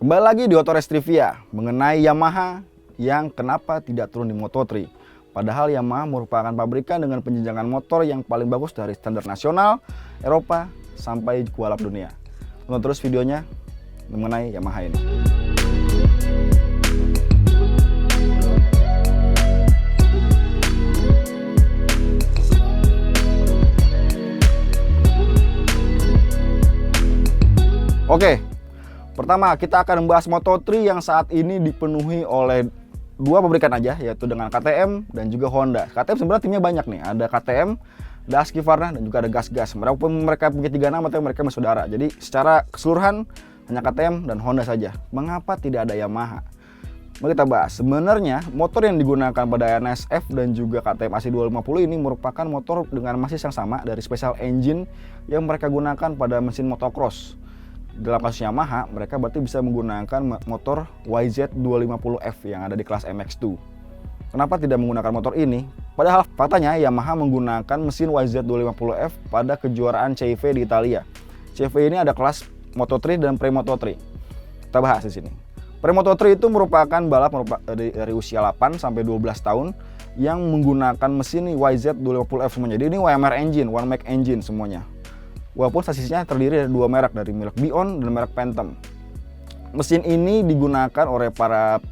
Kembali lagi di Auto Race Trivia mengenai Yamaha yang kenapa tidak turun di Moto3. Padahal Yamaha merupakan pabrikan dengan penjenjangan motor yang paling bagus dari standar nasional, Eropa, sampai balap dunia. Tonton terus videonya mengenai Yamaha ini. Oke, pertama kita akan membahas Moto3 yang saat ini dipenuhi oleh dua pabrikan aja, yaitu dengan KTM dan juga Honda. KTM sebenarnya timnya banyak nih, ada KTM, ada Husqvarna, dan juga ada Gas-Gas. Mereka punya 3 nama, tapi mereka bersaudara. Jadi secara keseluruhan hanya KTM dan Honda saja. Mengapa tidak ada Yamaha? Mari kita bahas. Sebenarnya motor yang digunakan pada NSF dan juga KTM AC250 ini merupakan motor dengan mesin yang sama dari special engine yang mereka gunakan pada mesin motocross. Dalam kasus Yamaha, mereka berarti bisa menggunakan motor YZ250F yang ada di kelas MX2. Kenapa tidak menggunakan motor ini? Padahal faktanya Yamaha menggunakan mesin YZ250F pada kejuaraan CIV di Italia. CIV ini ada kelas Moto3 dan Pre-Moto3. Kita bahas di sini. Pre-Moto3 itu merupakan balap dari usia 8 sampai 12 tahun yang menggunakan mesin YZ250F semuanya. Jadi ini WMR engine, one make engine semuanya. Walaupun sasisnya terdiri dari 2 merek, dari merek Bion dan merek Phantom. Mesin ini digunakan oleh para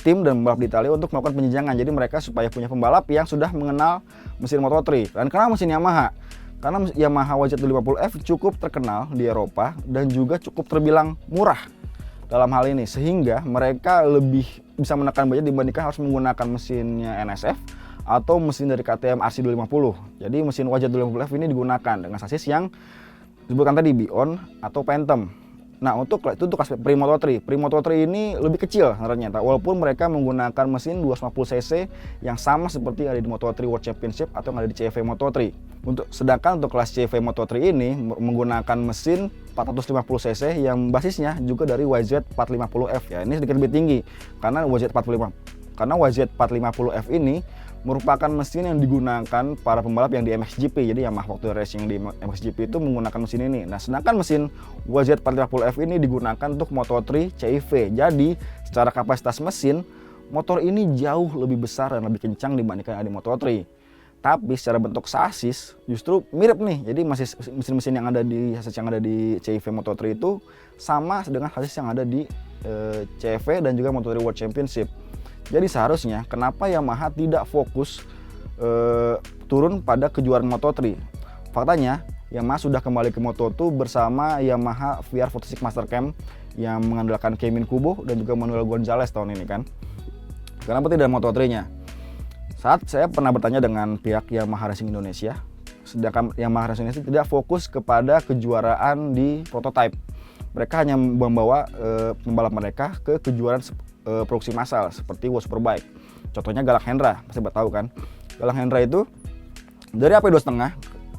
tim dan pembalap di Italia untuk melakukan penjenjangan. Jadi mereka supaya punya pembalap yang sudah mengenal mesin Moto3. Dan kenapa mesin Yamaha? Karena Yamaha YZ250F cukup terkenal di Eropa dan juga cukup terbilang murah dalam hal ini. Sehingga mereka lebih bisa menekan budget dibandingkan harus menggunakan mesinnya NSF atau mesin dari KTM RC250. Jadi mesin YZ250F ini digunakan dengan sasis yang disebutkan tadi Bion atau Phantom. Nah itu untuk aspek Pre-Moto3. Pre-Moto3 ini lebih kecil ternyata, walaupun mereka menggunakan mesin 250cc yang sama seperti yang ada di Moto3 World Championship atau yang ada di CIV Moto3. Sedangkan untuk kelas CIV Moto3 ini menggunakan mesin 450cc yang basisnya juga dari YZ450F ya. Ini sedikit lebih tinggi karena YZ450F ini merupakan mesin yang digunakan para pembalap yang di MXGP. Jadi Yamaha waktu racing di MXGP itu menggunakan mesin ini. Nah, sedangkan mesin YZ450F ini digunakan untuk Moto3 CIV. Jadi, secara kapasitas mesin, motor ini jauh lebih besar dan lebih kencang dibandingkan di Moto3. Tapi secara bentuk sasis justru mirip nih. Jadi mesin-mesin yang ada di CIV Moto3 itu sama dengan sasis yang ada di CIV dan juga Moto3 World Championship. Jadi seharusnya kenapa Yamaha tidak fokus turun pada kejuaraan Moto3? Faktanya Yamaha sudah kembali ke Moto2 bersama Yamaha VR46 Mastercam yang mengandalkan Keimin Kubo dan juga Manuel Gonzalez tahun ini kan. Kenapa tidak Moto3-nya? Saat saya pernah bertanya dengan pihak Yamaha Racing Indonesia, sedangkan Yamaha Racing Indonesia tidak fokus kepada kejuaraan di prototype. Mereka hanya membawa pembalap mereka ke kejuaraan produksi massal seperti World Superbike. Contohnya Galak Hendra, pasti tahu kan. Galak Hendra itu dari AP2.5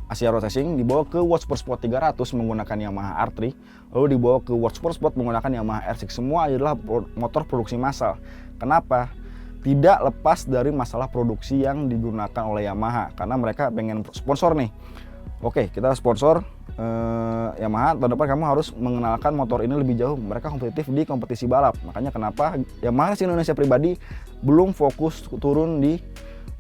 Asia Road Racing dibawa ke World Super Sport 300 menggunakan Yamaha R3, lalu dibawa ke World Super Sport menggunakan Yamaha R6. Semua adalah motor produksi massal. Kenapa? Tidak lepas dari masalah produksi yang digunakan oleh Yamaha, karena mereka pengen sponsor nih. Oke, kita sponsor Yamaha, tahun depan kamu harus mengenalkan motor ini lebih jauh. Mereka kompetitif di kompetisi balap. Makanya kenapa Yamaha Racing Indonesia pribadi belum fokus turun di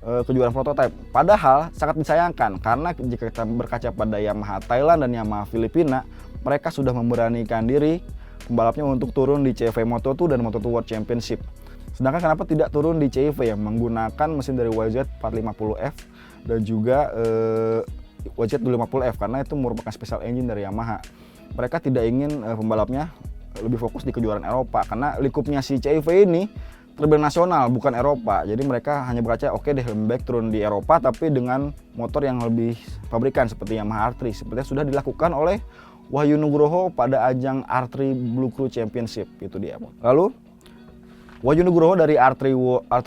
kejuaraan prototype. Padahal sangat disayangkan karena jika kita berkaca pada Yamaha Thailand dan Yamaha Filipina, mereka sudah memberanikan diri pembalapnya untuk turun di CIV Moto2 dan Moto2 World Championship. Sedangkan kenapa tidak turun di CIV yang menggunakan mesin dari YZ450F dan juga YZ250F, karena itu merupakan special engine dari Yamaha. Mereka tidak ingin pembalapnya lebih fokus di kejuaraan Eropa karena lingkupnya si CIV ini terbilang nasional bukan Eropa. Jadi mereka hanya berkaca oke deh lebih baik turun di Eropa tapi dengan motor yang lebih pabrikan seperti Yamaha R3 seperti yang sudah dilakukan oleh Wahyu Nugroho pada ajang R3 Blue Crew Championship itu dia. Lalu Wahyu Nugroho dari R3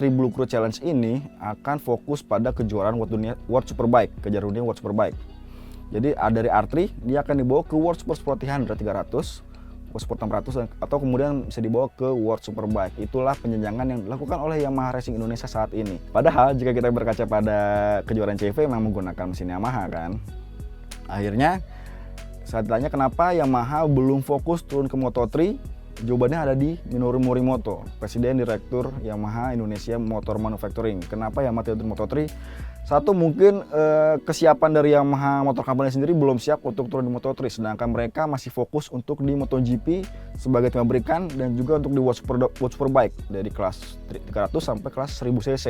Blue Crew Challenge ini akan fokus pada kejuaraan World Superbike, kejuaraan dunia World Superbike. Jadi dari R3 dia akan dibawa ke World Super Sport 300, World Sport 600 atau kemudian bisa dibawa ke World Superbike. Itulah penjenjangan yang dilakukan oleh Yamaha Racing Indonesia saat ini. Padahal jika kita berkaca pada kejuaraan CIV memang menggunakan mesin Yamaha kan. Akhirnya saat ditanya kenapa Yamaha belum fokus turun ke Moto3, Jawabannya ada di Minoru Morimoto, Presiden Direktur Yamaha Indonesia Motor Manufacturing. Kenapa Yamaha tidak turun Moto3? Satu, mungkin kesiapan dari Yamaha Motor Company sendiri belum siap untuk turun di Moto3, sedangkan mereka masih fokus untuk di MotoGP sebagai tim pabrikan dan juga untuk di World Superbike dari kelas 300 sampai kelas 1000 cc.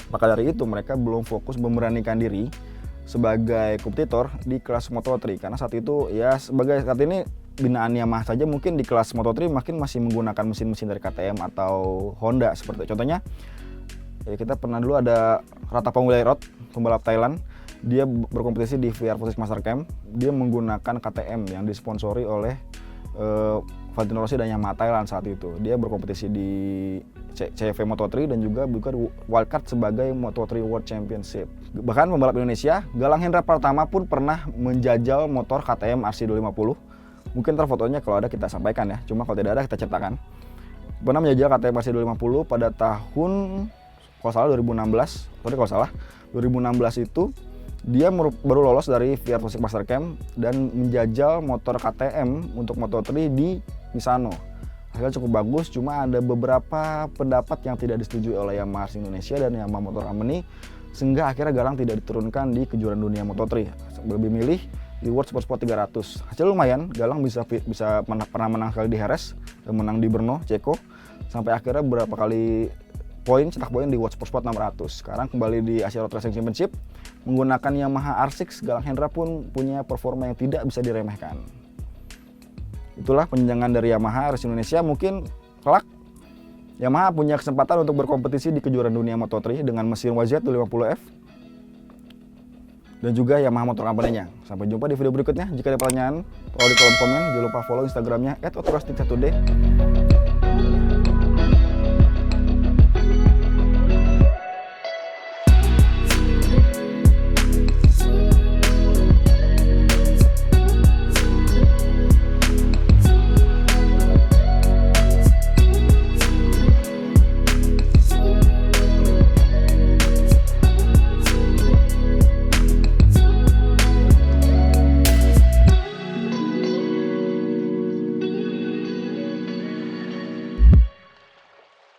Maka dari itu mereka belum fokus memberanikan diri sebagai kompetitor di kelas Moto3, karena saat itu ya sebagai saat ini binaan Yamaha saja mungkin di kelas Moto3 makin masih menggunakan mesin-mesin dari KTM atau Honda. Seperti contohnya ya, kita pernah dulu ada Ratapong Wilairot, pembalap Thailand, dia berkompetisi di VR46 Master Camp, dia menggunakan KTM yang disponsori oleh Valentino Rossi dan Yamaha Thailand saat itu. Dia berkompetisi di CV Moto3 dan juga bukan wildcard sebagai Moto3 World Championship. Bahkan pembalap Indonesia, Galang Hendra Pratama pun pernah menjajal motor KTM RC250. Mungkin ntar fotonya kalau ada kita sampaikan ya, cuma kalau tidak ada kita ceritakan. Pernah menjajal KTM RC250 pada tahun kalau salah 2016 itu dia baru lolos dari VR46 Master Camp dan menjajal motor KTM untuk Moto3 di Misano. Hasilnya cukup bagus, cuma ada beberapa pendapat yang tidak disetujui oleh Yamaha Indonesia dan Yamaha Motor Company, sehingga akhirnya Galang tidak diturunkan di kejuaraan dunia Moto3. Lebih milih di World Supersport 300. Hasilnya lumayan, Galang bisa pernah menang sekali di Jerez dan menang di Brno, Ceko, sampai akhirnya beberapa kali cetak poin di World Supersport 600. Sekarang kembali di Asia Road Racing Championship menggunakan Yamaha R6, Galang Hendra pun punya performa yang tidak bisa diremehkan. Itulah penjenjangan dari Yamaha RC Indonesia. Mungkin kelak Yamaha punya kesempatan untuk berkompetisi di kejuaraan dunia Moto3 dengan mesin YZ250F dan juga Yamaha Motor Company-nya. Sampai jumpa di video berikutnya. Jika ada pertanyaan, tolong di kolom komen. Jangan lupa follow Instagramnya @otorastik1d.